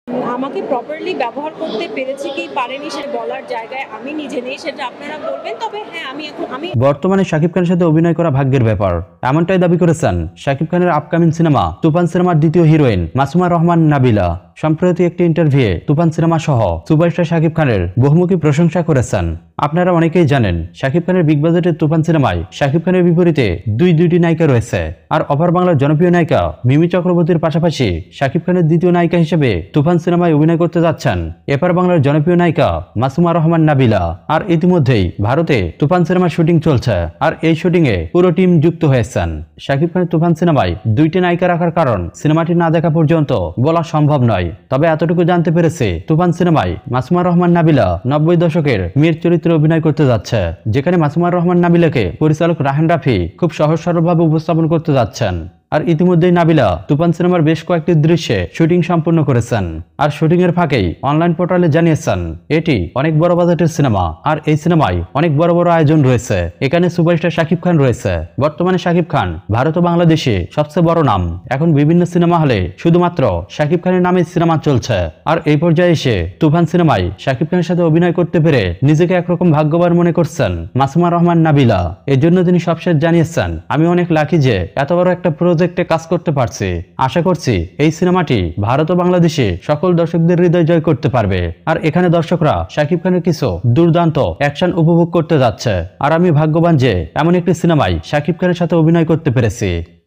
আমাকে প্রপারলি ব্যবহার করতে পেরেছি কি পারেনি সে বলার জায়গায় আমি নিজে নেই, সেটা আপনারা বলবেন। তবে হ্যাঁ, আমি বর্তমানে শাকিব খানের সাথে অভিনয় করা ভাগ্যের ব্যাপার, এমনটাই দাবি করেছেন শাকিব খানের আপকামিং সিনেমা তুফান সিনেমার দ্বিতীয় হিরোইন মাসুমা রহমান নাবিলা। সম্প্রতি একটি ইন্টারভিউয়ে তুফান সিনেমা সহ সুপারস্টার শাকিব খানের বহুমুখী প্রশংসা করেছেন। আপনারা অনেকেই জানেন শাকিব খানের বিগ বাজেটের তুফান সিনেমায় শাকিব খানের বিপরীতে দুইটি নায়িকা রয়েছে। আর অপার বাংলার জনপ্রিয় নায়িকা মিমি চক্রবর্তীর পাশাপাশি শাকিব খানের দ্বিতীয় নায়িকা হিসেবে তুফান সিনেমায় অভিনয় করতে যাচ্ছেন এপার বাংলার জনপ্রিয় নায়িকা মাসুমা রহমান নাবিলা। আর ইতিমধ্যেই ভারতে তুফান সিনেমার শুটিং চলছে, আর এই শুটিং এ পুরো টিম যুক্ত হয়েছেন। শাকিব খানের তুফান সিনেমায় দুইটি নায়িকা রাখার কারণ সিনেমাটি না দেখা পর্যন্ত বলা সম্ভব নয়। তবে এতটুকু জানতে পেরেছে তুফান সিনেমায় মাসুমা রহমান নাবিলা 90 দশকের মেয়ের চরিত্রে অভিনয় করতে যাচ্ছে, যেখানে মাসুমা রহমান নাবিলাকে পরিচালক রাহান রাফি খুব সহজ সরলভাবে উপস্থাপন করতে যাচ্ছেন। আর ইতিমধ্যেই নাবিলা তুফান সিনেমার বেশ কয়েকটি দৃশ্যে শুটিং সম্পূর্ণ করেছেন। আর শুটিং এর ফাঁকেই অনলাইন পোর্টালে জানিয়েছেন এটি অনেক বড় বাজেটের সিনেমা, আর এই সিনেমায় অনেক বড় বড় আয়োজন রয়েছে। এখানে সুপারস্টার শাকিব খান রয়েছে। বর্তমানে শাকিব খান ভারত ও বাংলাদেশে সবচেয়ে বড় নাম। এখন বিভিন্ন সিনেমা হলে শুধুমাত্র শাকিব খানের নামে সিনেমা চলছে। আর এই পর্যায়ে এসে তুফান সিনেমায় শাকিব খানের সাথে অভিনয় করতে পেরে নিজেকে একরকম ভাগ্যবান মনে করছেন মাসুমা রহমান নাবিলা। এর জন্য তিনি সবশেষ জানিয়েছেন, আমি অনেক লাকি যে এত বড় একটা প্রজেক্টে কাজ করতে পারছি। আশা করছি এই সিনেমাটি ভারত ও বাংলাদেশে সকল দর্শকদের হৃদয় জয় করতে পারবে। আর এখানে দর্শকরা শাকিব খানের কিছু দুর্দান্ত অ্যাকশন উপভোগ করতে যাচ্ছে। আর আমি ভাগ্যবান যে এমন একটি সিনেমায় শাকিব খানের সাথে অভিনয় করতে পেরেছি।